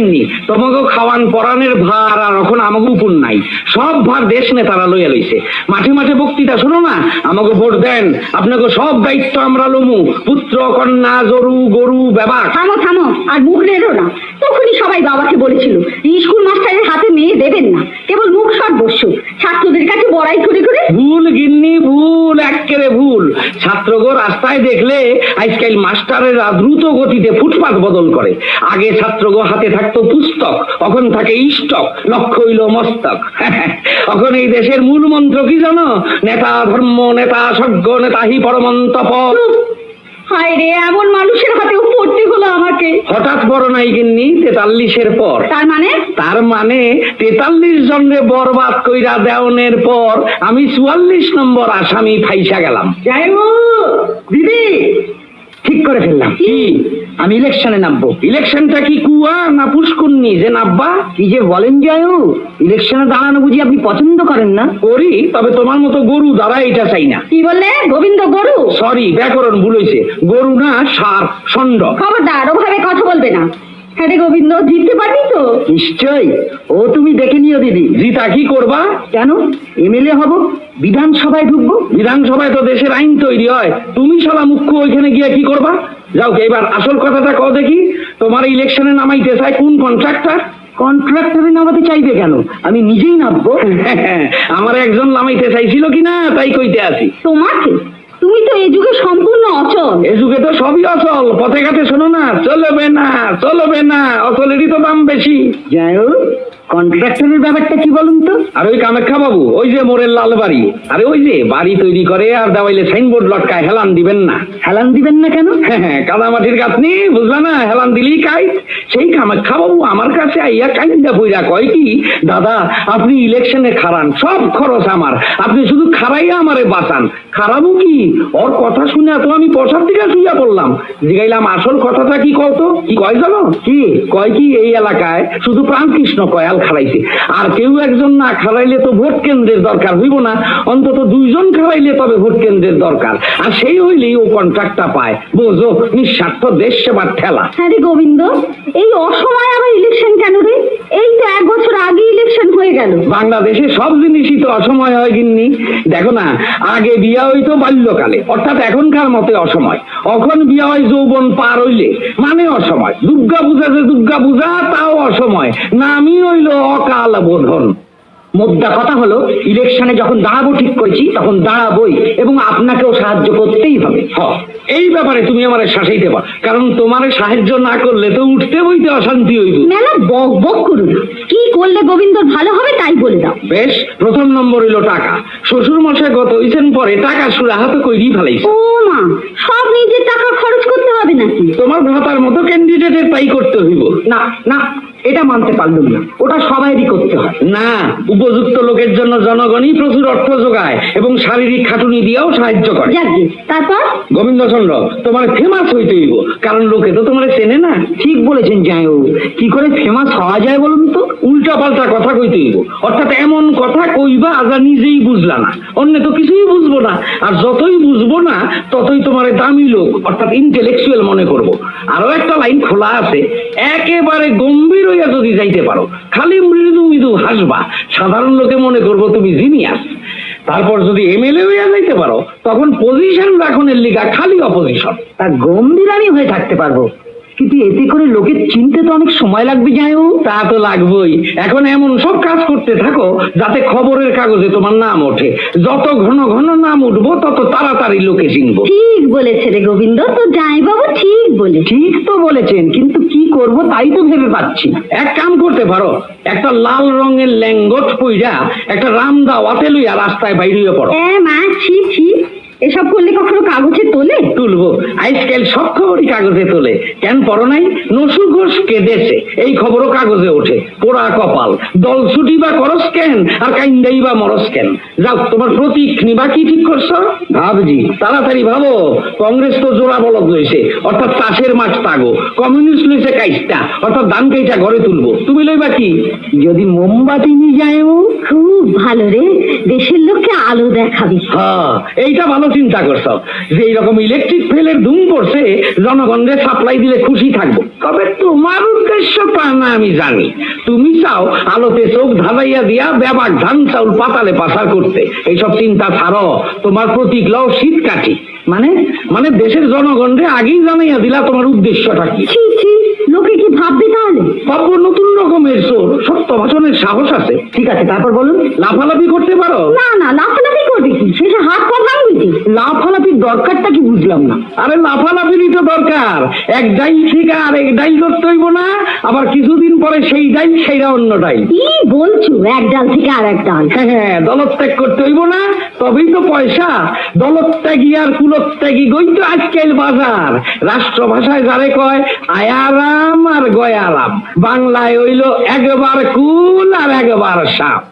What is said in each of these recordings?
গিন্নি, তোমাকে খাওয়ান পরানের ভার আর এখন আমাকে উপর নাই, সব ভার দেশ নেতারা লইয়া লইছে। মাঠে মাঠে বক্তৃতা শোনো না, আমাকে ভোট দেন, আপনাকে সব দায়িত্ব আমরা লমু, পুত্র কন্যা জরু গরু বেবাক। থামো থামো, আর মুখ নেড়ো না। তখনই সবাই বাবাকে বলেছিল স্কুল মাস্টারের হাতে মেয়ে দেবেন না, কেবল মুখ সব বসু ছাত্রদের কাছে বড়াই করে করে। ভুল গিন্নি ভুল, একেবারে ভুল। ছাত্রগো রাস্তায় দেখলে আজকাল মাস্টারেরা দ্রুত গতিতে ফুটপাত বদল করে। আগে ছাত্রগো হাতে থাকতো পুস্তক, এখন থাকে স্টক, লক্ষ্য হইল মস্তক। এখন এই দেশের মূল মন্ত্র কি জানো? নেতা ধর্ম, নেতা স্বর্গ, নেতা হি পরমন্তপ। হায় রে, এমন মানুষের হাতেও পড়তে হলো আমাকে। হঠাৎ বড় নাই গিন্নি 43-এর পর। তার মানে? তার মানে 43 জনরে বরবাদ কইরা দেওয়ানের পর আমি 44 নম্বর আসামি ফাইসা গেলাম। দিদি ঠিক করে ফেললাম। কি? আমি ইলেকশনে নামবো। ইলেকশনটা কি কুয়া না পুষ্কুন্নি যে নামবা? কি যে বলেন জয়ু, ইলেকশনে দাঁড়ানো বুঝি আপনি পছন্দ করেন না? করি, তবে তোমার মতো গরু দ্বারা এটা চাই না। কি বললে? গোবিন্দ গরু? সরি, ব্যাকরণ ভুল হয়েছে। গরু না, ষাঁড়, ষণ্ড। খবরদার ওভাবে কথা বলবে না। হ্যাঁ রে গোবিন্দ, জিততে পারবি তো? নিশ্চয়ই। ও তুমি দেখে নিও দিদি। জিতা কি করবা? কেন? এমএলএ হব, বিধানসভায় ঢুকবো। বিধানসভায় তো দেশের আইন তৈরি হয়, তুমি শালা মুখ্য ওইখানে গিয়ে কি করবা? যাও, এবার আসল কথাটা কও দেখি। তোমার ইলেকশনে নামাইতে চাই কোন কন্ট্রাক্টর? কন্ট্রাক্টরে নামাতে চাইবে কেন? আমি নিজেই নামবো। আমার একজন নামাইতে চাইছিল কিনা তাই কইতে আছি। তোমাকে? তুমি তো এই যুগে সম্পূর্ণ অচল। এই যুগে তো সবই অচল। পথে ঘাটে শোনো না, চলবে না চলবে না, অচলেরই তো দাম বেশি। যাই হোক, কন্ট্রাক্টরের ব্যাপারটা কি বলুন তো? আর ওই কামাখ্যা বাবু, ওই যে মোরের লাল বাড়ি, আরে ওই যে বাড়ি তৈরি করে আর দেওয়াইলে সাইনবোর্ড লটকায়, হেলান দিবেন না। হেলান দিবেন না কেন? হ্যাঁ, কাদামাটির গাঁথনি বুঝলা না, হেলান দিলেই কাই। সেই কামাখ্যা বাবু আমার কাছে আইয়া কাইন্দা বইরা কয় কি, দাদা আপনি ইলেকশনে খারান, সব খরচ আমার, আপনি শুধু খারাইয়া আমারে বাঁচান। খারাবো কি? ওর কথা শুনে তো আমি বসার দিকে শুইয়া পড়লাম। জিগাইলাম আসল কথাটা কি কত? কি কয় জানো? কি কয় কি, এই এলাকায় শুধু প্রাণকৃষ্ণ কয়াল খারাইছে, আর কেউ একজন না খারাইলে তো ভোট কেন্দ্রের দরকার হইব না, অন্তত 2 জন খারাইলে তবে ভোট কেন্দ্রের দরকার, আর সেই হইলেই ও কন্ট্রাক্টটা পায়। বোঝো, নিঃস্বার্থ দেশ সেবার ঠেলা। হ্যাঁ রে গোবিন্দ, এই অসময়ে আবার ইলেকশন কেন রে? এই তো 1 বছর আগে ইলেকশন হয়ে গেল। বাংলাদেশে সব জিনিসই তো অসময় হয় গিন্নি। দেখো না, আগে বিয়া হইতো বাল্যকালে, অর্থাৎ এখনকার মতে অসময়। এখন বিয়া হয় যৌবন পার হইলে, মানে অসময়। দুর্গা পূজা যে দুর্গা পূজা, তাও অসময়, নামই হইল অকাল বোধন। মোদ্দা কথা হলো, ইলেকশনে যখন দাঁড়াবো ঠিক করেছি, তখন দাঁড়াবোই, এবং আপনাকেও সাহায্য করতেই হবে। এই ব্যাপারে তুমি আমার শাসাইতে পার, কারণ তোমার সাহায্য না করলে তো উঠতে বইতে অশান্তি হইব। মেলা বক বক করো না। কি করলে গোবিন্দর ভালো হবে তাই বলে দাও। বেশ, প্রথম নম্বর হইল টাকা। শ্বশুর মশাই গত হইছেন পরে টাকা সুরাহাত কইরি ফেলাইছে। ও মা, সব নিজের টাকা খরচ করতে হবে নাকি? তোমার ভাতার মতো ক্যান্ডিডেটের তাই করতে হইব। না না, এটা মানতে পারলাম না, ওটা সবাইরই করতে হয়। না, উপযুক্ত লোকের জন্য জনগণই প্রচুর অর্থ যোগায় এবং শারীরিক খাটুনি দিয়েও সাহায্য করে। যাকে তারপর গোবিন্দচন্দ্র, তোমার ফেমাস হইতে হইব, কারণ লোকে তো তোমার চেনে না। ঠিক বলেছেন জায়ু, কি করে ফেমাস হওয়া যায় বলুন তো? উল্টা পাল্টা কথা কইতে হইব, অর্থাৎ এমন কথা কইবা যা নিজেই বুঝলা না, অন্য তো কিছুই বুঝবো না, আর যতই বুঝবো না ততই তোমার দামি লোক অর্থাৎ ইন্টেলেকচুয়াল মনে করবো। আরো একটা লাইন খোলা আছে, একেবারে গম্ভীর হইয়া যদি যাইতে পারো, খালি মৃদু মৃদু হাসবা, সাধারণ লোকে মনে করবো তুমি জিনিয়াস। তারপর যদি এমএলএ হইয়া যাইতে পারো, তখন পজিশন রাখনের লিগা খালি অপোজিশন। তা গম্ভীর আমি হয়ে থাকতে পারবো, কিন্তু এতে করে লোকে চিনতে তো অনেক সময় লাগবে। যাইও, তা তো লাগবেই। এখন এমন সব কাজ করতে থাকো যাতে খবরের কাগজে তোমার নাম ওঠে। যত ঘন ঘন নাম উঠবো তত তাড়াতাড়ি লোকে চিনবো। ঠিক বলেছে রে গোবিন্দ, তো যাই বাবু ঠিক বলে। ঠিক তো বলেছেন, কিন্তু কি করব তাই তো ভেবে পাচ্ছি না। এক কাম করতে পারো, একটা লাল রঙের ল্যাঙ্গট পইরা একটা রামদাওয়াতে লইয়া রাস্তায় বাইরে পড়ো। মা, ছি ছি, এসব করলে কখনো কাগজে তোলে? তুলবো, আজকাল সব খবরই কাগজে তোলে। কেন পড়ো নাই? নসু ঘোষ কেঁদেছে, এই খবরও কাগজে ওঠে। পোড়া কপাল, দল ছুটি বা করস কেন, আর কাইন্দাই বা মরস কেন। যাও, তোমার প্রতীক নিবা কি ঠিক করছো? ভাবজি, তাড়াতাড়ি ভাবো। কংগ্রেস তো জোড়া বলদ লইছে, অর্থাৎ চাষের মাঠ তাগো। কমিউনিস্ট লইছে কাইস্টা, অর্থাৎ ধান কাইটা ঘরে তুলবো। তুমি লইবা কি? যদি মোমবাতি নিয়ে যাও। খুব ভালো রে, দেশের লোককে আলো দেখাবি। হ্যাঁ, এইটা ভালো চিন্তা করছো যে এইরকম ইলেকট্রিক ফেলের ধুম পড়ছে, জনগণকে সাপ্লাই দিলে খুশি থাকবো। তবে তোমার উদ্দেশ্য তা না আমি জানি। তুমি চাও আলোতে চোখ ধাঁধাইয়া দিয়া ব্যাপার ধান চাউল পাতালে পাচার করতে। এইসব চিন্তা ছাড়ো, তোমার প্রতীক লও শীত কাঠি। মানে দেশের জনগণকে আগেই জানাইয়া দিলা তোমার উদ্দেশ্যটা কি। ছি ছি, লোকে কি ভাববে তাহলে? ভাববো নতুন রকমের চোর, সত্য ভাষণের সাহস আছে। ঠিক আছে, তারপর বলুন। লাফালাফি করতে পারো? না না, লাফালাফি করবে কি? শেষে হাত পা ভাঙবে কি? লাফালাফির দরকারটা কি বুঝলাম না। আরে লাফালাফিরই তো দরকার। এক ডাইল থেকে আর এক ডাইল করতে হইব না, আবার কিছুদিন পরে সেই ডাইল সেইটা অন্য ডাইল। কি বলছো? এক ডাল থেকে আর এক ডাল? হ্যাঁ, দলত্যাগ করতে হইব না, তবেই তো পয়সা। দলত্যাগী আর কুলত্যাগী গই তো আজকাল বাজার। রাষ্ট্র ভাষায় যারে কয় আয়ারাম আর গয়ারাম, বাংলায় হইল একবার কুল আর একবার সাপ।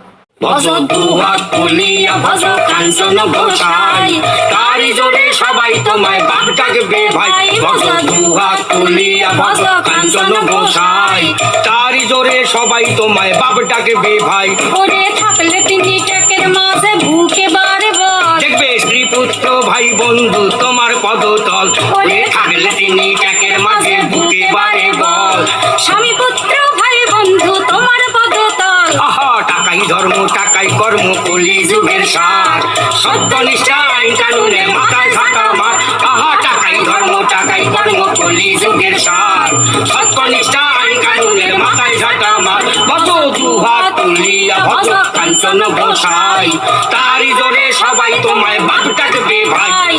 ভজ দুহাত তুলিয়া ভজ কাঞ্চন গোসাই, তারি জোরে সবাই তোমায় বাপ ডাকবে ভাই। ভজ দুহাত তুলিয়া ভজ কাঞ্চন গোসাই, তারি জোরে সবাই তোমায় বাপ ডাকবে ভাই। ওরে থাকলে তিনি টেকের মাঝে ভুকে বারে বার, দেখবে স্ত্রী পুত্র ভাই বন্ধু তোমার পদতল। ওরে থাকলে তিনি ট্যাকের মাঝে বুকে বারে বল। স্বামী পুত্র ভাই বন্ধু তোমার পদতল। আহা, টাকাই ধর্ম টাকাই কর্ম কলি যুগের সার। সত্যনিষ্ঠা আইন কানুনে মাথায় ঝাঁকা মার। আহা, টাকাই ধর্ম টাকাই কর্ম কলি যুগের সার। সত্যনিষ্ঠা আইন কানুনের মাথায় ঝাঁকা মার। ভজ দুহাত তুলিয়া ভজ কাঞ্চন গোসাই, তারি জোরে সবাই তোমায় বাপ ডাকবে ভাই।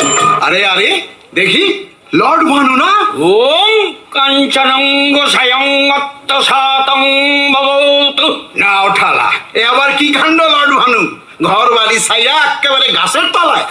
আরে আরে দেখি লর্ড ভানু না? ওম কাঞ্চনং গোসায়ং অত্তসাতং ভবতু। না ওঠালা, এ আবার কি কাণ্ড লর্ড ভানু? ঘর বাড়ি সাইরা একেবারে গাছের তলায়।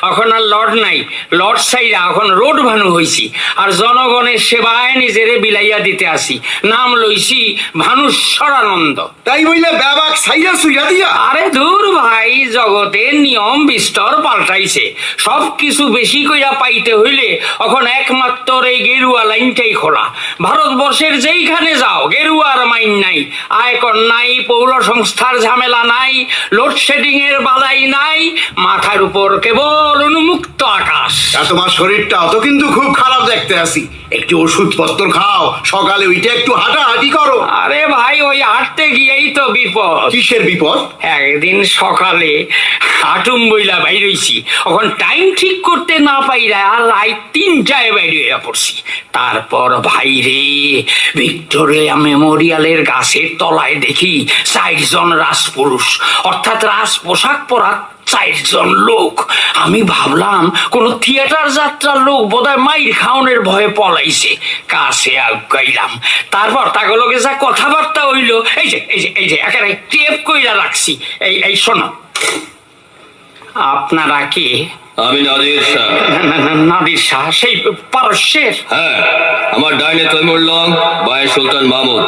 এখন আর লর্ড নাই, লর্ড সাইরা এখন রোড ভানু হইছি। আর জনগণের সেবায় নিজেরে বিলাইয়া দিতে আসি। নাম লইছি ভানুশ্বরানন্দ। তাই বইলে ব্যাবাক সাইরা সুইরা দিয়া। আরে দূর ভাই, জগতের নিয়ম বিস্তর পাল্টাইছে। সব কিছু বেশি কইরা পাইতে হইলে এখন একমাত্র এই গেরুয়া লাইনটাই খোলা। ভারতবর্ষের যেইখানে যাও গেরুয়ার মাইন নাই, আয়কর নাই, পৌর সংস্থার ঝামেলা নাই, লোডশেডিং এর বালাই নাই, মাথার উপর কেবল উন্মুক্ত আকাশ। তা তোমার শরীরটা অত কিন্তু খুব খারাপ দেখতে আসি। একটু ওষুধপত্র খাও, সকালে উঠে একটু হাঁটাহাঁটি করো। আরে ভাই, ওই হাঁটতে গিয়েই তো বিপদ। কিসের বিপদ? একদিন সকালে হাঁটুম বইলা বাইর হইছি, এখন টাইম ঠিক করতে না পাইরা রাত 3টায় বাইর হইয়া পড়ছি। তারপর ভাই রে, ভিক্টোরিয়া মেমোরিয়ালের গাছের তলায় দেখি 4জন রাজপুরুষ, অর্থাৎ রাজ পোশাক পরা 4জন লোক। আমি ভাবলাম কোন থিয়েটার যাত্রার লোক বোধহয় মাইর খাওনের ভয়ে পলাইছে। কাছে আগাইলাম, তারপর তাগুলোকে যা কথাবার্তা হইলো, এই যে একেবারে টেপ কইরা রাখছি। এই শোনো, আপনারা কে? আমি নাদির শাহ। নাদির শাহ, সেই পারস্যের? হ্যাঁ, আমার ডাইনে তৈমুর লং, বায়ে সুলতান মাহমুদ,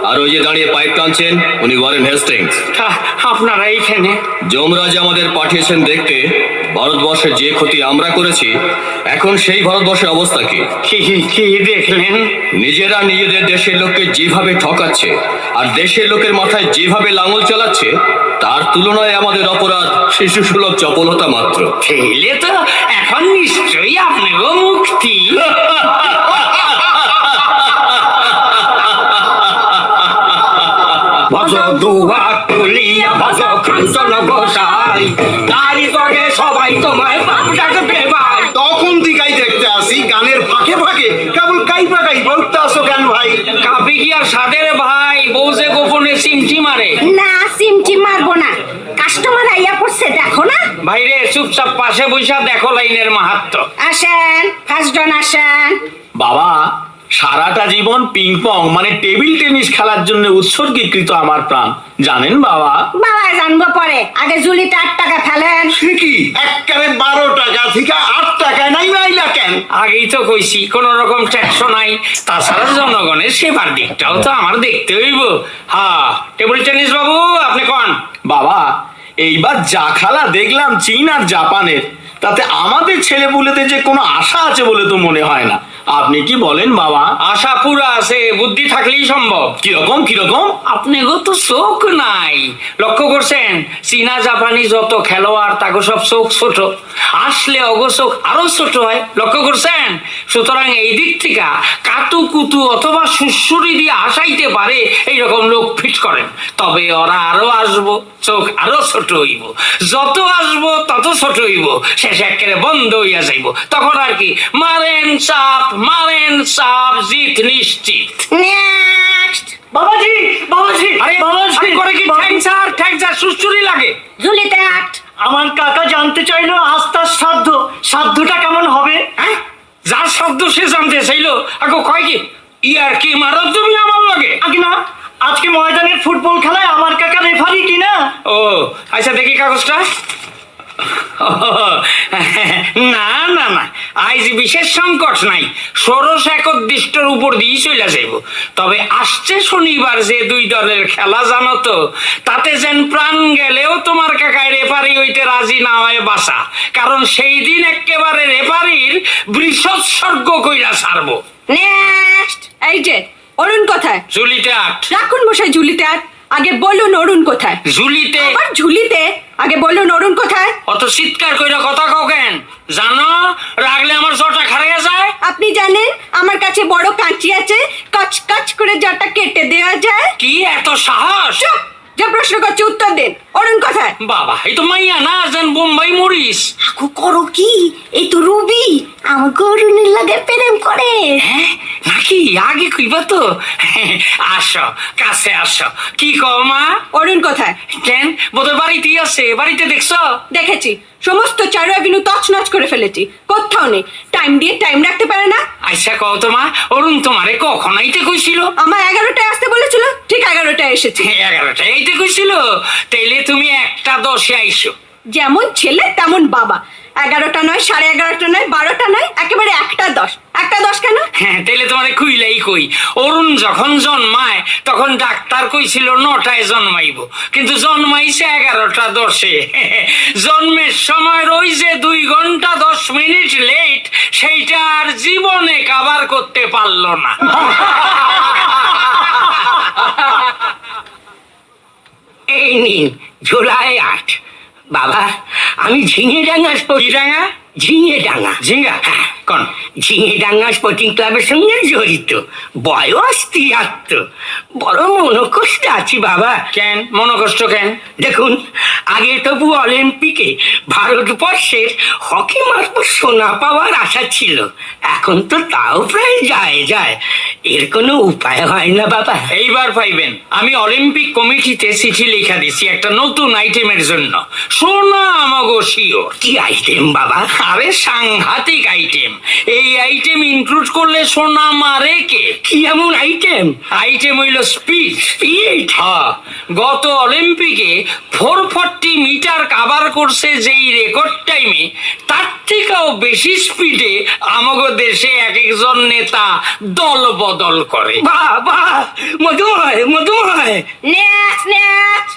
আর ওই যে দাঁড়িয়ে পাইপ টানছেন উনি ওয়ারেন হেস্টিংস। আপনারা এইখানে? যমরাজ আমাদের পাঠিয়েছেন দেখতে ভারতবর্ষের যে ক্ষতি আমরা করেছি, এখন সেই ভারতবর্ষের অবস্থা কি। কি দেখলেন? নিজেরা নিজেদের দেশের লোককে যেভাবে ঠকাচ্ছে আর দেশের লোকের মাথায় যেভাবে লাঙল চালাচ্ছে, তার তুলনায় আমাদের অপরাধ শিশু সুলভ চপলতা মাত্র। ঠেলে তো এখন নিশ্চয়ই আপনাকেও মুক্তি। ভজ দুহাত তুলিয়া ভজ কাঞ্চন গোসাই, তারি জোরে সবাই তোমায় বাপ ডাকবে ভাই। তখন দিকাই দেখতে আসি গানের ফাঁকে ফাঁকে কেবল কাইপা কাইপা উঠতে আসো কেন ভাই? কাপি কি আর সাদের ভাই, বউ যে গোপনে সিমটি মারে। না, সিমটি মারবো না, কাস্টমার আইয়া পড়ছে, দেখো না। ভাইরে চুপচাপ পাশে বৈশা দেখো লাইনের মাহাত্ম। আসেন, ফার্স্টজন আসেন। বাবা, সারাটা জীবন পিং পং মানে টেবিল টেনিস খেলার জন্য উৎসর্গীকৃত আমার প্রাণ, জানেন বাবা? বাবা জানবো পরে, আগে জুলিতে 8 টাকা ফেলেন। সে কি একেবারে 12 টাকা থেকে 8 টাকায় নাই মাইলা কেন? আগেই তো কইছি কোন রকম ট্যাক্স নাই, তাছাড়া জনগণের সেবার দিকটাও তো আমার দেখতে হইব। হ্যাঁ, টেবিল টেনিস বাবু আপনি কোন? বাবা, এইবার যা খেলা দেখলাম চীন আর জাপানের, তাতে আমাদের ছেলেপুলেদের যে কোনো আশা আছে বলে তো মনে হয় না। আপনি কি বলেন বাবা? আশা পুরা আছে, বুদ্ধি থাকলেই সম্ভব। কিরকম কিরকম? আপনি গো তো চোখ নাই, লক্ষ্য করছেন? চীনা জাপানি যত খেলোয়াড় তাকে সব চোখ ছোট, আসলে অগো চোখ আরো ছোট হয়, লক্ষ্য করছেন? সুতরাং এই দিক থেকে কাতু কুতু অথবা সুসুরি দিয়ে আসাইতে পারে এইরকম লোক ফিট করেন। তবে ওরা আরো আসবো, চোখ আরো ছোট হইব, যত আসবো তত ছোট হইব, শেষে একেবারে বন্ধ হইয়া যাইব। তখন আর কি, মারেন চাপ, জিত নিশ্চিত। বাবাজি বাবাজি আরে আরে করে কি ঠ্যাংসার সুসুরি লাগে? ঝুলিতে আট। আমার কাকা জানতে চাইলো আজ তার সাধ্যটা কেমন হবে। হ্যাঁ, যার শব্দ সে জানতে চাইলো, আগো কয় কি ইয়ার কি মারো তুমি আমার লাগে? আগে না, আজকে ময়দানের ফুটবল খেলায় আমার কাকা রেফারি কিনা। ও আচ্ছা, দেখি কাগজটা। না না না, আজ বিশেষ সংকট নাই, ষোড়শ একদিষ্টর উপর দিয়ে চলে যাইব। তবে আসছে শনিবার যে দুই দলের খেলা জানো তো, তাতে যেন প্রাণ গেলেও তোমার কাকায় রেফারি হইতে রাজি না হয় বাসা, কারণ সেই দিন একেবারে রেফারির বৃষৎসর্গ কইরা ছাড়বো। নেক্সট। এই যে অরুণ কোথায়? ঝুলিতে আট। রাখুন মশাই ঝুলিতে আট। আগে বলুন অরুণ কোথায়? ঝুলিতে। আবার ঝুলিতে? আগে বলুন অরুণ কোথায়? অত চিৎকার কইরা কথা কও কেন? জানো রাগলে আমার জটা খারাইয়া যায়। আপনি জানেন আমার কাছে বড় কাঁচি আছে, কাচ কাচ করে যাটা কেটে দেওয়া যায়। কি এত সাহস? চুপ! যে প্রশ্ন করছে উত্তর দেন। অরুণ কোথায়? বাবা, এই তো মাইয়া না, যেন বোম্বাই মরিস। আকু করো কি? এই তো রুবি আমার গরুনের লাগে প্রেম করে। হ্যাঁ নাকি? আগে কইবা তো। আসো কাছে আসো। কি কও মা? অরুণ কোথায়? কেন, বোধহয় বাড়িতেই আছে। বাড়িতে দেখছো? দেখেছি, সমস্ত চারু এভিনিউ তছনছ করে ফেলেছি, কোথাও নেই। টাইম দিয়ে টাইম রাখতে পারে না। আচ্ছা কও তো মা, অরুণ তোমারে কখন আইতে কইছিল? আমার 11টায় আসতে বলেছিল, ঠিক 11টায় এসেছি। 11টায় আইতে কইছিল? তাইলে তুমি 1:10 আইসো। যেমন ছেলে তেমন বাবা। 11টা নয়, 11:30টা নয়, 12টা নয়, একেবারে 1:10। 1:10 কেন? হ্যাঁ, তাইলে তোমারে কইলাই কই, অরুণ যখন জন্মায় তখন ডাক্তার কইছিল 9টায় জন্মাইব, কিন্তু জন্মাইছে 11:10। জন্মের সময় ওই যে 2 ঘন্টা 10 মিনিট লেট, সেইটা আর জীবনে কাভার করতে পারলো না। এই নিন জুলাই 8। বাবা, আমি ঝিঙেডাঙ্গা ঝিঙেডাঙ্গা ঝিঙ্গা কোন? ঝিঙেডাঙ্গা স্পোর্টিং ক্লাবের সঙ্গে জড়িত, বয়স 73। বড় মনোকষ্ট আছি বাবা। কেন মনোকষ্ট কেন? দেখুন, আগে তবু অলিম্পিকে ভারতবর্ষের হকি মারফত সোনা পাওয়ার আশা ছিল, এখন তো তাও প্রায় যায়। এর কোনো উপায় হয় না বাবা? এইবার পাইবেন। আমি অলিম্পিক কমিটিতে চিঠি লেখা দিছি একটা নতুন আইটেমের জন্য। সোনা আমাগো শিওর। কি আইটেম বাবা? আরে সাংঘাতিক আইটেম। এই আইটেম ইনক্লুড করলে সোনা মারে কে? কি এমন আইটেম? আইটেম হইল স্পিড। স্পিড? হ্যাঁ, গত অলিম্পিকে 440 মিটার কাভার করছে যেই রেকর্ড টাইমে, তার থেকেও বেশি স্পিডে আমাগো দেশে এক একজন নেতা দল বদল করে। বাবা, মধুময়। নেক্সট।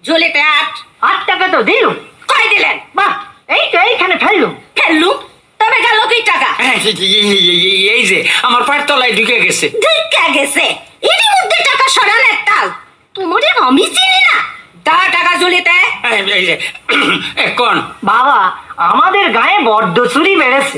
ঝুলিতে আট। 8 টাকা তো দিল। কয় দিলেন? বাহ, এই তো এইখানে ফেললুম। ফেললু? তবে গেল কি টাকা? হ্যাঁ, এই যে আমার পায়ের তলায় ঢুকে গেছে। ঢুকে গেছে? এরই মধ্যে টাকা সরানোর তাল? তোমারে আমি চিনি না। টাকা ঝুলিতে। এই যে কোন? বাবা, আমাদের গায়ে বড্ড চুরি বেড়েছে,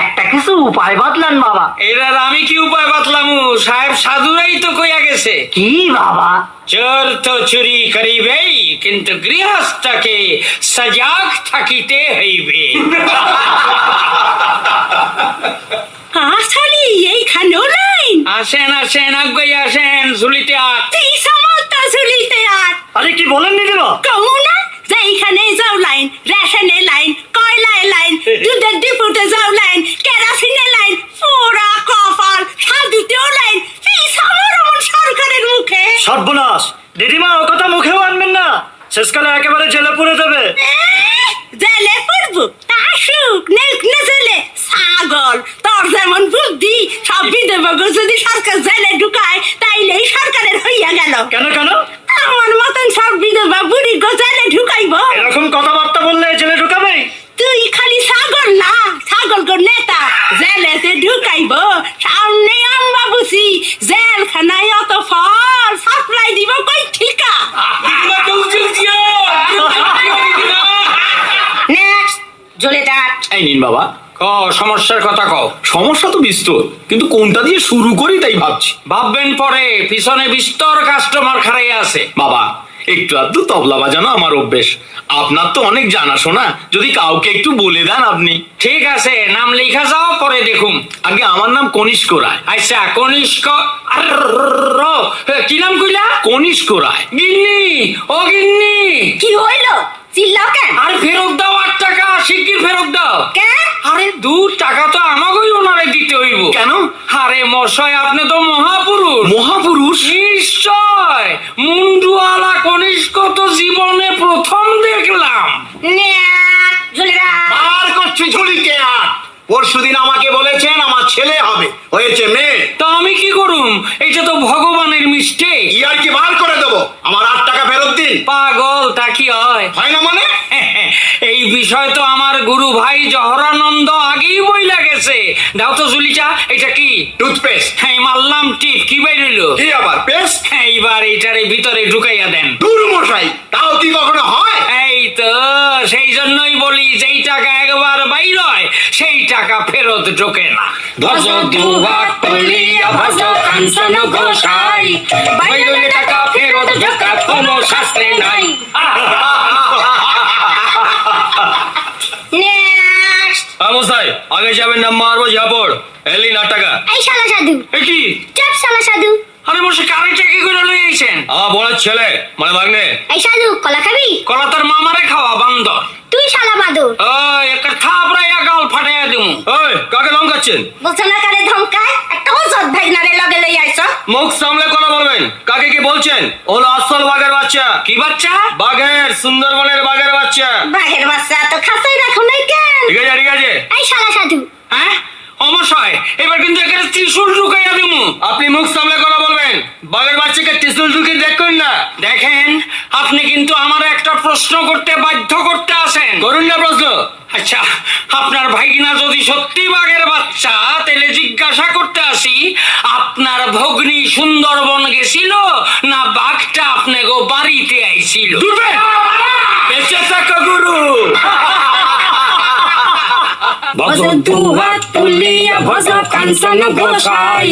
একটা কিছু উপায় বদলান বাবা। এরার আমি কি উপায় বাতলামু? সাহেব সাধুরাই তো কইয়া গেছে, কি বাবা? চোর তো চুরি করিবেই, কিন্তু গৃহস্থকে সজাগ থাকিতে হইবে। আসালি এইখানেও লাইন? আসেন আগুয়াই আসেন, ঝুলিতে আট। সমস্ত ঝুলিতে আট। আরে কি বলেন দিদির? কমু না যে এইখানে যাও লাইন, রেশনে লাইন, কয়লায় লাইন, দুধের ডিপুতে যাও লাইন, কেরাসিনে লাইন, পোড়া কপাল, সাধুতেও লাইন। আমার সরকারের মুখে সর্বনাশ! দিদিমা, ও কথা মুখেও আনবেন না, শেষকালে একেবারে জেলে পুরে দেবে। জেলে পড়বো? আসুক নেক না জেলে, ছাগল তোর যেমন বুদ্ধি, সব বিধবাকে যদি সরকার জেলে ঢুকায় তাইলেই সরকারের হইয়া গেল। কেন? আমার মতন সব বিধবা বুড়ি গো জেলে ঢুকাইব? এরকম কথাবার্তা বললে জেলে ঢুকাবে? তুই খালি ছাগল না, ছাগল গো নেতা জেলেতে ঢুকাইব চলে যা। এই নিন বাবা। সমস্যার কথা কও। সমস্যা তো বিস্তর, কিন্তু কোনটা দিয়ে শুরু করি তাই ভাবছি। ভাববেন পরে, পিছনে বিস্তর কাস্টমার খাড়াই আছে। বাবা, একটু আধটু তবলা বাজানো আমার অভ্যেস। আপনার তো অনেক জানাশোনা, যদি কাউকে একটু বলে দেন আপনি। ঠিক আছে, নাম লেখা যাও, পরে দেখুন। আগে আমার নাম কনিষ্ক রায়। আচ্ছা, কনিষ্ক। কি নাম কইলা? কনিষ্ক রায়। গিন্নি, ও গিন্নি। কি হইলো? চিল্লাও কেন? আর ফেরত দাও 8 টাকা, শিগগির ফেরত দাও। কেন? আরে 2 টাকা তো আমাকেই ওনারে দিতে হইব। কেন? আরে মশাই, আপনি তো মহাপুরুষ। মহাপুরুষ? নিশ্চয়, মুন্ডুয়ালা কনিষ্ক তো জীবনে প্রথম দেখলাম। চলে যা। আর করছি ঝুলিকে আর। পরশুদিন আমাকে বলেছেন আমার ছেলে হবে, হয়েছে মেয়ে। তা আমি কি করুম? এটা তো ভগবানের মিস্টেক। ইয়ার কি বার করে দেবো? আমার 8 টাকা ফেরত দিন। পাগল, তা কি হয়? হয় না মানে? এই বিষয় তো আমার গুরু ভাই জহরানন্দ আগেই বইলা গেছে। দাও তো জুলিটা, এটা কি? টুথপেস্ট। হ্যাঁ, মারলাম টিপ, কি বাইরিল? কি আবার পেস্ট? এইবার এটারে ভিতরে ঢুকাইয়া দেন। দূর মশাই, তাও কি কখনো হয়? এই তো, সেই জন্যই বলি, যেই টাকা একবার বাইর হয় সেই টাকা ফেরত ঢোকে না। ভজ দুহাত তুলিয়া ভজ কাঞ্চন গোসাই, বাইরে টাকা ফেরত ঢোকা কোনো শাস্ত্রে নাই। নেক্সট। আমসাই, আগে যাবেন নাম মারবো ঝাপড়। এলি 8 টাকা। এই শালা সাধু। এ কি? চুপ শালা সাধু। আরে বসে কারেন্টে কি করে লই আইছেন? আমার বড় ছেলে, মানে ভাগ্নে। এই সাধু, কলা খাবি? কলা তার মামারে খাওয়া বান্দর। তুই শালা বাদর। ওই একটা থাপড়াইয়া গাল ফাটাইয়া দিমু। ওই, কাকে লঙ্কাচ্ছেন? বলছো না কারে ধমকায়? একটা ওজত ভাই নারে লগে লই আইছো। মুখ সামলে কথা বলবেন। কাকে কি বলছেন? ওলো আসল বাঘের বাচ্চা। কি বাচ্চা? বাঘের, সুন্দরবনের বাঘের বাচ্চা। বাঘের বাচ্চা তো খাসাই রাখো নাই কেন? ঠিক আছে, ঠিক আছে। এই শালা সাধু। হ্যাঁ, অমশয়, এবার কিন্তু এখানে ত্রিশূল ঢুকাইয়া দিমু। আপনি মুখ সামলে কথা বলবেন। বাঘের বাচ্চাকে ত্রিশূল ঢুকে দেখুন না। দেখেন, আপনি কিন্তু আমার একটা প্রশ্ন করতে বাধ্য করতে আছেন। করুন না প্রশ্ন। আচ্ছা, আপনার ভাইগিনা যদি সত্যি বাঘের বাচ্চা, তাহলে জিজ্ঞাসা করতে আসি, আপনার ভগ্নী সুন্দরবন গেছিল না বাঘটা আপনাকে বাড়িতে আইছিল? বেঁচে থাকো গুরু। ভজ দুহাত তুলিয়া ভজ কাঞ্চন গোসাই,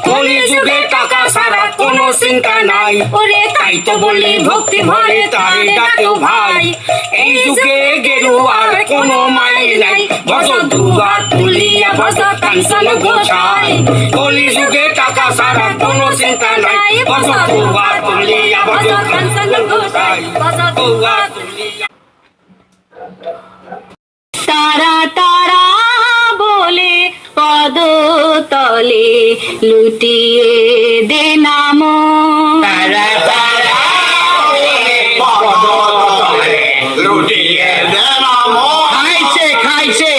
কলিযুগে টাকা ছাড়া কোনো চিন্তা নাই। ওরে তাই তো বলি ভক্তি ভরে তারে ডাকেও ভাই, এই যুগে গেরুয়ার কোনো মাইল নাই। ভজ দুহাত তুলিয়া ভজ কাঞ্চন গোসাই, কলিযুগে টাকা ছাড়া কোনো চিন্তা নাই। ভজ দুহাত তুলিয়া ভজ কাঞ্চন গোসাই, ভজ দুহাত তুলিয়া। তারা তারা বলে পদতলে লুটিয়ে দে নাম। তারা তারা বলে পদতলে লুটিয়ে দে নাম। খাইছে খাইছে,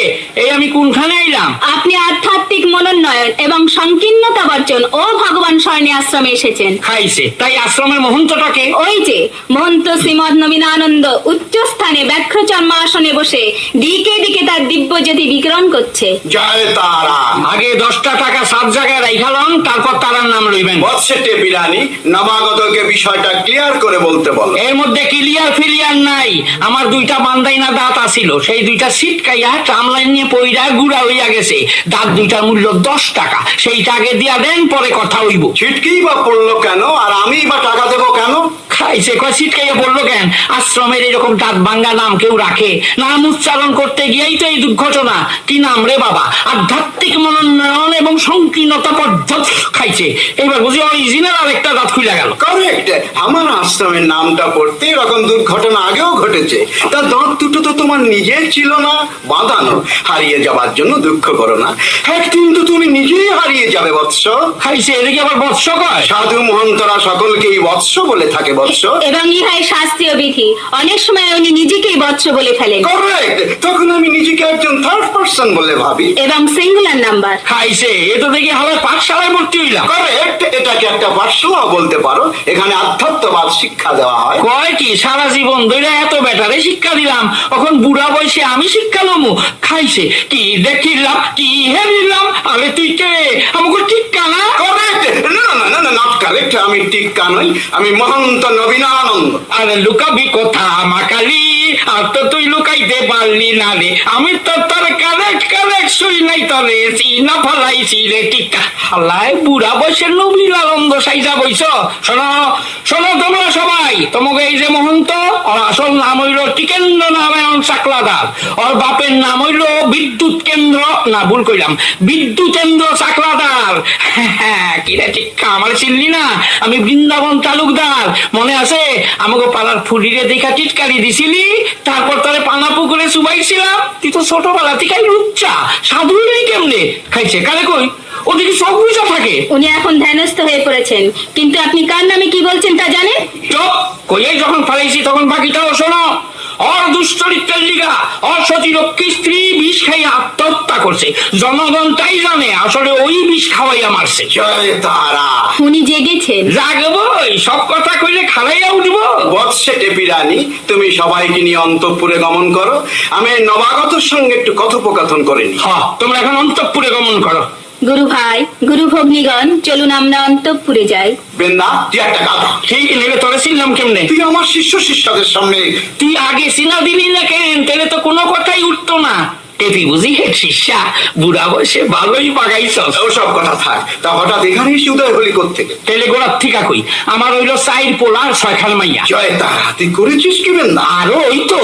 এই আমি কোনখানে আইলাম? আপনি আধ্যাত্মিক মনোন্নয়ন এবং সংকীর্ণতা বর্জন ও ভগবান স্বর্ণে আশ্রমে এসেছেন। খাইছে, তাই আশ্রমের মহন্তটাকে? ওই যে মহন্ত শ্রীমদ নবীনানন্দ উচ্চ স্থানে ব্যাঘ্রচর্ম আসনে বসে দিকে দিকে তার দিব্য জ্যোতি বিকিরণ করছে। জয় তারা। আগে 10টা টাকা সব জায়গায় রাইখালাম, তারপর তারার নাম লইবেন। বৎসেটে বিরানি, নবাগতকে বিষয়টা ক্লিয়ার করে বলতে বলো। এর মধ্যে ক্লিয়ার ফিলিয়ার নাই। আমার 2টা বান্দাইনা দাঁত আছিল, সেই 2টা ছিটকাইয়া ট্রামলাইন নিয়ে পইরা গুড়া হইয়া গেছে। দাঁত 2টার মূল্য 10 টাকা, সেইটা আগে দিয়া দেন, পরে কথা হইব। ছিটকেই বা পড়লো কেন, আর আমি বা টাকা দেবো কেন? খাইছে, কয় ছিটকাইয়া বললো কেন? আশ্রমের এরকম দাঁত ভাঙ্গা নাম কেউ রাখে? নাম উচ্চারণ করতে গিয়েই তো এই দুর্ঘটনা। কি নাম রে বাবা? আধ্যাত্মিক মনোন্নয়ন এবং সংকীর্ণতা পদ্ধতি। খাইছে, এবার বুঝি অরিজিনাল আর একটা দাঁত খুলে গেল। কারেক্ট, আমার আশ্রমের নামটা পড়তে এরকম দুর্ঘটনা আগেও ঘটেছে। তা দাঁত দুটো তো তোমার নিজের ছিল না, বাঁধানো। হারিয়ে যাবার জন্য দুঃখ করো না, একদিন তো তুমি নিজেই হারিয়ে যাবে বৎস। খাইছে, এদিকে আবার বৎস কয়? সাধু মহন্তরা সকলকেই বৎস বলে থাকে বৎস। এবং ইহাই শাস্ত্রীয় বিধি। অনেক সময় উনি নিজেকেই বৎস বলে ফেলেন কারেক্ট, তখন আমি নিজেকে একজন থার্ড পার্সন বলে ভাবি। এবং সিঙ্গুলার নাম্বার। খাইছে, এ তো দেখি আমার পাঠশালায় ভর্তি হইলাম। কারেক্ট, এটাকে একটা পাঠশালাও বলতে পারো। এখানে আধ্যাত্মবাদ শিক্ষা দেওয়া হয়। কয় কি, সারা জীবন ধরে এত বেটারে শিক্ষা দিলাম, এখন বুড়া বয়সে আমি শিক্ষা লমু? খাইছে, কি দেখিলাম, কি হেরিলাম? আরে তুই কে? আমাকে টিক্কা না? কারেক্ট, না না না না, নট কারেক্ট। আমি টিক্কা নই, আমি মহন্ত নবীনানন্দ। আরে লুকাবি কোথা মাকালি, আর তো তুই লুকাইতে পারলি না রে, আমি তো তোর কারেক্ট শুই নাই তরে না ফালাইছি রে টিকা হালাই বুড়া বয়সের নবীল আনন্দ সাইজা বইছ। শোনো শোনো তোমরা সবাই, তোমাকে এই যে মহন্ত, ওর আসল নাম হইল টিকেন্দ্র নারায়ণ চাকলাদার, ওর বাপের নাম হইল বিদ্যুৎ কেন্দ্র, না ভুল কইলাম, বিদ্যুতেন্দ্র চাকলাদার। হ্যাঁ কিরে টিকা আমার চিনলি না? আমি বৃন্দাবন তালুকদার, মনে আছে? আমাকে পাড়ার ফুলিরে দেখা টিটকারি দিছিলি, তারপর তোরে পানা পুকুরে চুবাইছিলাম। তুই তো ছোটবেলা থেকে লুচ্চা, সাধু হইলি কেমনে? খাইছে কারে কই, ওদিকে সব বুঝা থাকে। উনি এখন ধ্যানস্থ হয়ে পড়েছেন, কিন্তু আপনি কার নামে কি বলছেন তা জানেন? চুপ কইয়াই যখন ফালাইছি তখন বাকিটাও শোনো। ওর দুশ্চরিত্রের লিগা ওর সতী লক্ষ্মী স্ত্রী বিষ খাইয়া আত্মহত্যা করছে, জনগণ তাই জানে আসলে ওই বিষ খাওয়াইয়া মারছে। জয় তারা। উনি জেগেছেন। জাগবই, সব কথা কইলে খালাইয়া উঠবো। বৎসে টেপি রানী, তুমি সবাইকে নিয়ে অন্তঃপুরে গমন করো, আমি এই নবাগতর সঙ্গে একটু কথোপকথন করে নি। হ, তোমরা এখন অন্তঃপুরে গমন করো। গুরু ভাই, গুরু ভগ্নীগণ, চলুন আমরা অন্তঃপুরে যাই। বৃন্দা, তুই একটা গাধা। ঠিক নেবে, তোরে চিনলাম কেমনে? তুই আমার শিষ্যদের সামনে তুই আগে চিনা দিলি না কেন? তাহলে তো কোনো কথাই উঠতো না। টেপি বুঝি হেড শিষ্যা, বুড়া বয়সে ভালোই বাগাইছ। ওসব কথা থাক, তা হঠাৎ এখানে এসে উদয় হলি কোত্থেকে? তেলে গোড়ার ঠিকা কই, আমার হইলো সাইড পোলার ছয়খান মাইয়া। জয় তারা, তুই করেছিস কি বৃন্দা? আরো ওই তো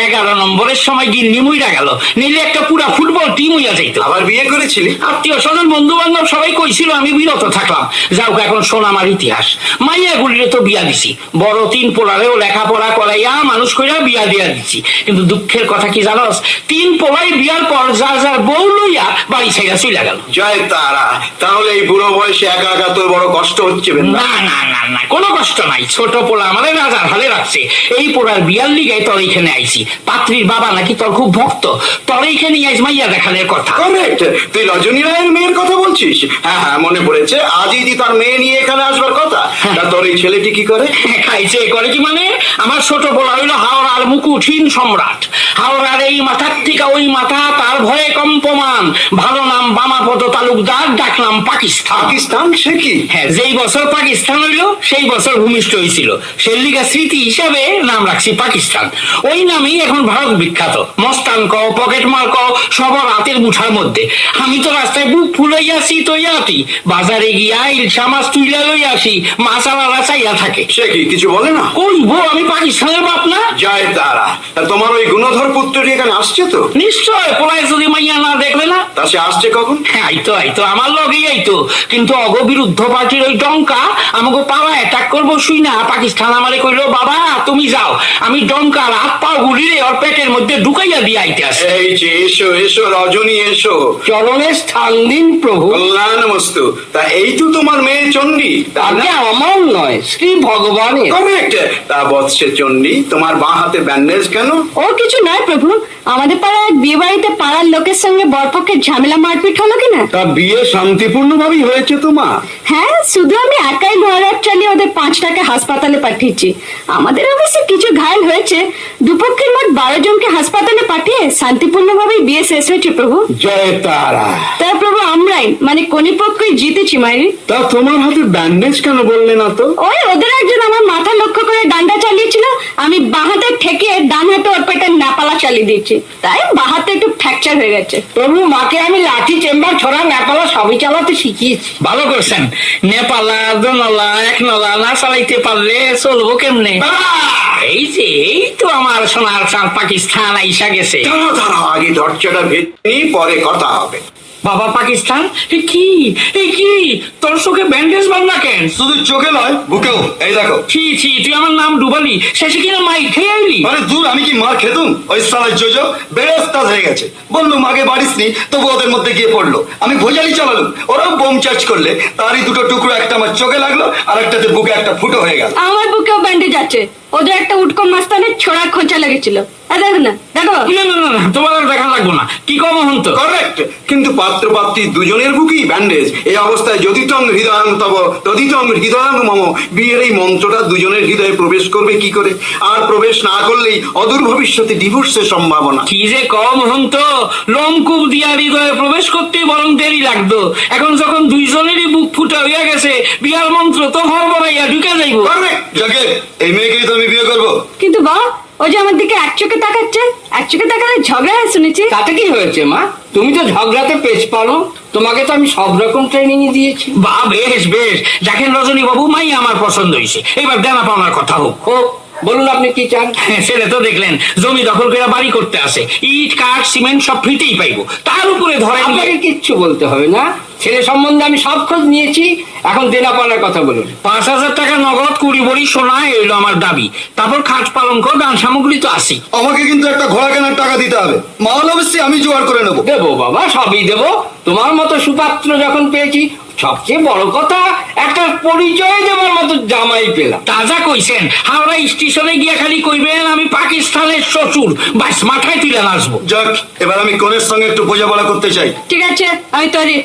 11 নম্বরের সময় গিন্নি মইরা গেল, নিলে একটা পুরা ফুটবল টিম হইয়া যাইতো। আবার বিয়ে করেছিলি? আত্মীয় স্বজন বন্ধু বান্ধব সবাই কইছিল, আমি বিরত থাকলাম। যাও এখন শোন আমার ইতিহাস। মাইয়া গুলিরে তো বিয়া দিছি, বড় 3 পোলারেও লেখাপড়া করাইয়া মানুষ কইরা বিয়া দিয়া দিছি। কিন্তু দুঃখের কথা কি জানোস? 3 পোলাই বিয়ার পর যার যার বউ লইয়া বাড়ি ছেড়ে চলে গেল। জয় তারা, তাহলে এই বুড়ো বয়সে একা একা তোর বড় কষ্ট হচ্ছে বৃন্দা? না না না না, কোনো কষ্ট নাই। ছোট পোলা আমাদের রাজার হালে রাখছে। এই পোলার বিয়ার লিগাই তোর এইখানে আইছি। পাত্রীর বাবা নাকি তোর খুব ভক্ত, তোর এইখানে আইস মাইয়া দেখানোর কথা। কারেক্ট, তুই রজনী রায়ের মেয়ের কথা বলছিস? হ্যাঁ হ্যাঁ, মনে পড়েছে, আজই তুই তার মেয়ে নিয়ে এখানে আসবার কথা। তা তোর এই ছেলেটি কি করে? খাইছে করে কি মানে? আমার ছোট পোলা হইলো হাওড়ার মুকুঠিন সম্রাট। হাওড়ার এই মাথার থেকে ওই মাথা, তার ভয়ে কম্পমান। ভালো নাম বামাপদ তালুকদার, ডাক নাম পাকিস্তান। পাকিস্তান সে কি? হ্যাঁ, যেই বছর পাকিস্তান হইলো সেই বছর ভূমিষ্ঠ হয়েছিল। সেলিগা স্মৃতি হিসাবে নাম রাখছি পাকিস্তান। ওই নামেই এখন ভারত বিখ্যাত। মস্তান কও, পকেট মার কও, সবার হাতের মুঠার মধ্যে। আমি তো রাস্তায় বুক ফুলাইয়া তৈয়া আটি, বাজারে গিয়া ইলশা মাছ তুইলা লই আসি, মাছ আলাদা চাইয়া থাকে। সে কি কিছু বলে না? কইবো, আমি পাকিস্তানের বাপ না? জয় তারা, তা তোমার ওই গুণধর পুত্রটি এখানে আসছে তো? নিশ্চয়, পোলায় যদি মাইয়া না দেখলে না। তা সে আসছে কখন? আইতো আমার লগেই আইতো, কিন্তু অগবিরুদ্ধ পার্টির ওই ডঙ্কা আমাকে পাওয়া অ্যাটাক করবো শুই না পাকিস্তান আমারে কইলো, বাবা তুমি যাও, আমি ডঙ্কার হাত পা গুলিরে ওর পেটের মধ্যে ঢুকাইয়া দিয়ে আইতে আসে। এই যে এসো এসো রজনী এসো, চরণে স্থান দিন প্রভু। কল্যাণমস্তু। তা এই তো তোমার মেয়ে চণ্ডী, আগে আমার নয়, শ্রী ভগবানের। কারেক্ট। তা বৎসে চণ্ডী, তোমার বাঁ হাতে ব্যান্ডেজ কেন? ও কিছু নয় প্রভু, আমাদের পাড়ায় এক বিয়ে বাড়িতে পাড়ার লোকের সঙ্গে বরপক্ষের ঝামেলা মারপিট হলো কিনা। তা বিয়ে শান্তিপূর্ণ ভাবেই হয়েছে তো মা? হ্যাঁ, শুধু আমি একাই লোহারাট চালিয়ে ওদের 5 টাকা হাসপাতালে পাঠিয়েছি। আমাদের অবশ্য কিছু ঘায়ল হয়েছে। দুপক্ষের মোট 12 জনকে হাসপাতালে পাঠিয়ে শান্তিপূর্ণভাবে বিয়ে শেষ হয়েছে প্রভু। জয় তারা। তা প্রভু আমরাই মানে কোনি পক্ষই জিতেছি মাইরি। তা তোমার হাতে ব্যান্ডেজ কেন বললে না তো? ওই ওদের একজন আমার মাথা লক্ষ্য করে ডান্ডা চালিয়েছিল, আমি বাঁ হাতে ঠেকে ডান হাতে ওর পেটে নেপালা চালিয়ে দিয়েছি, তাই বাঁ হাতে একটু ফ্র্যাকচার হয়ে গেছে। প্রভু মাকে আমি লাঠি, চেম্বার, ছড়া, নেপালা সবই চালাতে শিখিয়েছি। ভালো করছেন। নেপালা, দোনলা, একনলা না চালাইতে পারলে চলবো কেমনে? এই তো আমার সোনার চাঁদ পাকিস্তান আইসা গেছে। দাঁড়া দাঁড়া, আগে দরজাটা ভেতনি, পরে কথা হবে। বাবা পাকিস্তান, এই কি তোর চোখে ব্যান্ডেজ বাঁধা কেন? শুধু চোখে নয়, বুকেও। এই দেখো। ছি তুই আমার নাম ডুবালি, শেষে কিনা মাই খেয়ে আইলি। আরে দূর, আমি কি মার খেতুম? ওই সালা জোজো বেরেস্তাজ হয়ে গেছে। বললুম মাকে বাড়িস নি, তবু ওদের মধ্যে গিয়ে পড়লো। আমি ভোজালি চালালুম, ওরাও বোম চার্জ করলে। তারই 2টো টুকরো, একটা আমার চোখে লাগলো, আর একটাতে বুকে একটা ফুটো হয়ে গেল। আমার বুকেও ব্যান্ডেজ আছে। ওদের একটা উটকো মাস্তানের ছোড়া খোঁচা লেগেছিল। দেখো না, দেখো। না তোমার আর দেখা লাগবো না। কি কম হন্ত? কারেক্ট, কিন্তু পাত্র পাত্রী দুজনের বুকেই ব্যান্ডেজ। এই অবস্থায় যদিতং হৃদয়ং তব তদিতং হৃদয়ং মম, বিয়ের এই মন্ত্রটা দুজনের হৃদয়ে প্রবেশ করবে কি করে? আর প্রবেশ না করলেই অদূর ভবিষ্যতে ডিভোর্সের সম্ভাবনা। কি যে কম হন্ত, লোমকূপ দিয়া হৃদয়ে প্রবেশ করতেই বরং দেরি লাগতো। এখন যখন দুইজনেরই বুক ফুটা হইয়া গেছে, বিয়ার মন্ত্র তো ঘর বড়াইয়া ঢুকে যাইব। কারেক্ট। যাকে এই মেয়েকেই তো আমি বিয়ে করবো। কিন্তু বা ও ও যে আমার দিকে এক চোখে তাকাচ্ছে, এক চোখে তাকালে ঝগড়া হয় শুনেছি। তাতে কি হয়েছে মা? তুমি তো ঝগড়াতে পেছ পারো, তোমাকে তো আমি সব রকম ট্রেনিং দিয়েছি। বা বেশ বেশ, দেখেন রজনী বাবু, মাই আমার পছন্দ হয়েছে, এবার দেনা পাওনার কথা হোক। হোক, বলুন আপনি কি চান? ছেলে তো দেখলেন জমি দখল করে বাড়ি করতে আসে, ইট কাঠ সিমেন্ট সব ফ্রিতেই পাইবো, তার উপরে ধরেন আপনাকে কিচ্ছু বলতে হবে না, ছেলে সম্বন্ধে আমি সব খোঁজ নিয়েছি। এখন দেনা পাওনার কথা বলুন। 5,000 টাকা নগদ, 20 ভরি সোনা, এলো আমার দাবি। তারপর খাট পালঙ্ক গান সামগ্রী তো আসি। আমাকে কিন্তু একটা ঘোড়া কেনার টাকা দিতে হবে, মাল অবশ্যই আমি জোগাড় করে নেবো। দেবো বাবা, সবই দেবো। তোমার মতো সুপাত্র যখন পেয়েছি, সবচেয়ে বড় কথা একটা পরিচয় দেওয়ার মতো জামাই পেলাম। তাজা কইছেন, হাওড়া স্টেশনে গিয়া খালি কইবেন আমি পাকিস্তানের শ্বশুর, বাস মাথায় তুলে আসবো। যাক, এবার আমি কনের সঙ্গে একটু বোঝাপড়া করতে চাই। ঠিক আছে, আমি তৈরি।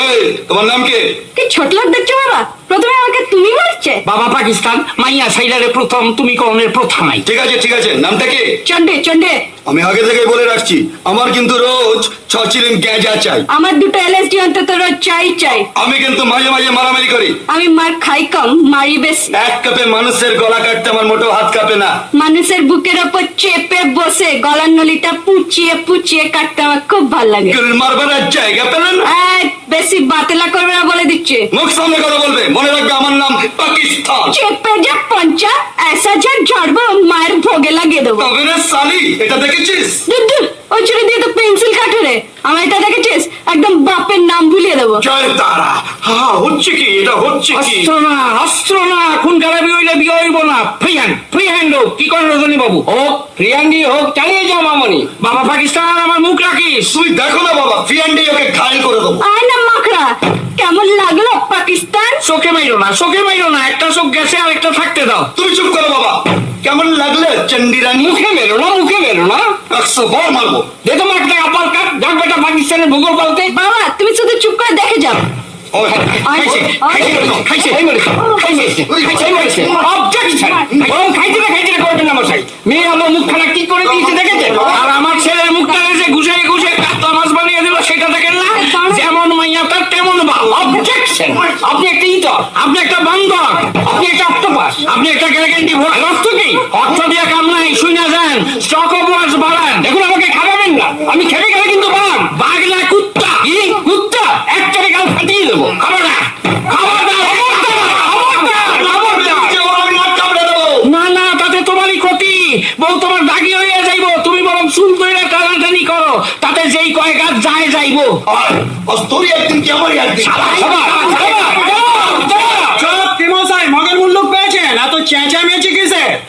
এই, তোমার নাম কে? কি ছোট লোক দেখছো বাবা, প্রথমে আমাকে তুমি বলছে। বাবা পাকিস্তান, মাইয়া সাইলারে প্রথম, তুমি করণের প্রথম নাই। ঠিক আছে ঠিক আছে, নামটা কে? চন্ডে চন্ডে। আমি আগে থেকে বলে রাখছি, আমার কিন্তু রোজ 6 চিলিম গেঁজা চাই। আমার দুটো এলএসডি অন্তত রোজ চাই চাই। আমি কিন্তু মাঝে মাঝে মারামারি করি। আমি মার খাই কম, মারি বেশি। এক কাপে মানুষের গলা কাটতে আমার মোটো হাত কাঁপে না। মানুষের বুকের ওপর চেপে বসে গলার নলিটা পুচিয়ে পুচিয়ে কাটতে আমার খুব ভালো লাগে। গুল মারবার আর জায়গা পেলেন না। এই, বেশি বাতেলা করবে না বলে দিচ্ছে। মুখ সামনে কথা বলবে, মনে রাখবে আমার নাম পাকিস্তান। চেপে যা পঞ্চা, এসা যা ঝড়বো, মায়ের ভোগে লাগিয়ে দেবো। তবে রে সালি, এটা দেখেছিস? দূর দূর, ওই ছেলে দিয়ে তো পেন্সিল কাটে রে। আমার এটা দেখেছিস, একদম বাপের নাম ভুলিয়ে দেবো। জয় তারা, হচ্ছে কি এটা, হচ্ছে কি? অস্ত্র না, অস্ত্র না, খুন খারাপি হইলে বিয়ে হইব না। ফ্রি হ্যান্ড হোক, কি করেন রজনী বাবু? হোক, ফ্রিয়ান্ডি হোক, চালিয়ে যাও মামনি। বাবা পাকিস্তান, আমার মুখ রাখিস। তুই দেখো না বাবা, ফ্রিয়ান্ডে ওকে ঘায়ল করে দেবো। আয় না মাকড়া, কেমন লাগলো পাকিস্তান? চোখে মাইরো না, চোখে মাইরো না, একটা চোখ গেছে আর একটা থাকতে দাও। তুমি চুপ করো বাবা। কেমন লাগলো চন্ডিরানি? মুখে মেরো না, মুখে মেরো না। 100 বার মারবো। দে তোমার একটা আপার কাট, ডাক বেটা পাকিস্তানের ভূগোল পাল্টে। বাবা, তুমি শুধু চুপ করে দেখে যাও। ওই, খাইছে, খাইছে, এই মরেছে, খাইছে, খাইছে, এই মরেছে। Objection! বরং খাইতে না করবেন না মশাই। মেয়ে আমার মুখখানা কি করে দিয়েছে দেখেছে? আর আমার ছেলের মুখটা যে ঘুষে ঘুষে কাতলা মাছ বানিয়ে দিল, সেটা দেখেন না? যেমন মাইয়া তার তেমন বাল। Objection! আপনি একটা ইতর, আপনি একটা বান্দর, আপনি একটা অক্টোপাস। আপনি একটা গ্যারান্টি ভোট। অর্থ কি? অর্থ দিয়ে কাম নাই, শুই না যান, স্টক অফ ওয়ার্স বাড়ান। দেখুন, আমাকে খাওয়াবেন না, আমি খেতে গেলে কিন্তু বাঘ। বাঘ না কুত্তা। কি কুত্তা? একটা গাল ফাটিয়ে দেবো। খবরদার, খবরদার, না না, তাতে তোমারই ক্ষতি। বউ তোমার দাগি হইয়া যাইবো, তুমি বরং চুল কইরা টানাটানি করো, তাতে যেই কয়েক হাত যায় যাইবো। তোরই একদিন কি আমারই একদিন।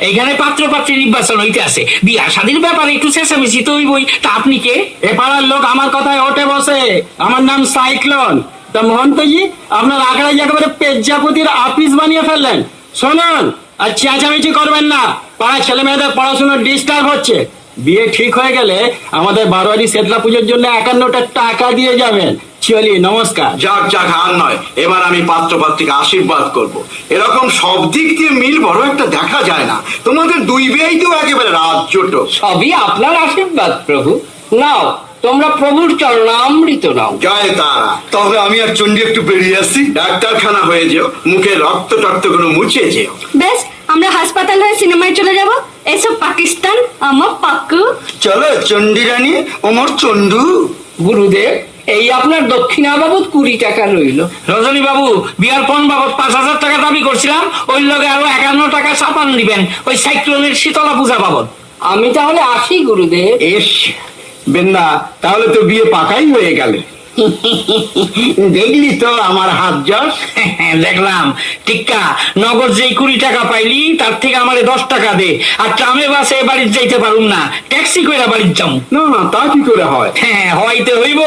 এইখানে পাত্র পাত্রী নির্বাচন হইতে আছে, বিয়া শাদীর ব্যাপারে একটু চেঁচামেচি তো হইবই। তা আপনি কে? এ পাড়ার লোক আমার কথায় ওঠে বসে। আমার নাম সাইক্লোন। তা মহন্তজি, আপনার আগ্রায় একেবারে পেজ্জাপতির আপিস বানিয়ে ফেললেন। শুনুন, আর চেঁচামেচি করবেন না, পাড়ার ছেলে মেয়েদের পড়াশোনা ডিস্টার্ব হচ্ছে। বিয়ে ঠিক হয়ে গেলে আমাদের বারোয়ারি শেতলা পুজোর জন্য 51টা টাকা দিয়ে যাবেন। চলি, নমস্কার। যাক যাক, আর নয়, এবার আমি পাত্র পাত্রীকে আশীর্বাদ করব। এরকম সব দিক দিয়ে মিল বড় একটা দেখা যায় না। তোমাদের দুই বিয়েই তো একেবারে রাজ্যটো। সবই আপনার আশীর্বাদ প্রভু। নাও, তোমরা প্রভুর চরণামৃত নাও। জয় তারা। তাহলে আমি আর চন্ডী একটু বেরিয়ে আসছি। ডাক্তারখানা হয়ে যেও, মুখে রক্ত টক্ত কোনো মুছে যেও। বেশ, আমরা হাসপাতাল হয়ে সিনেমায় চলে যাব। এসব পাকিস্তান আমার পাক্কু। চলো চন্ডী রানী, ওমর চন্ডু। গুরুদেব, এই আপনার দক্ষিণা বাবদ 20 টাকা রইল। রজনী বাবু, বিয়ার পণ বাবদ 5,000 টাকা দাবি করছিলাম, ওই লগে আরো 51 টাকা চাপান দিবেন, ওই সাইক্লোনের শীতলা পূজা বাবদ। আমি তাহলে আসি গুরুদেব। এস বেন্দা, তাহলে তো বিয়ে পাকাই হয়ে গেলে। দেখলি তো আমার হাত যশ। দেখলাম। টিক্কা, নগদ যেই 20 টাকা পাইলি, তার থেকে আমারে 10 টাকা দে। আর ট্রামে বাসে বাড়ির যাইতে পারুম না, ট্যাক্সি কইরা বাড়ির যাম। না না, তা কি করে হয়? হ্যাঁ, হইতে হইব।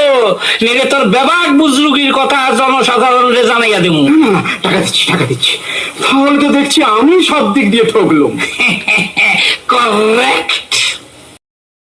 নেরে তোর বেবাক বুজরুগির কথা জনসাধারণরে জানাইয়া দেবো। না, না, টাকা দিচ্ছি, টাকা দিচ্ছি। তাহলে তো দেখছি আমি সব দিক দিয়ে ঠকলুম। করেক্ট।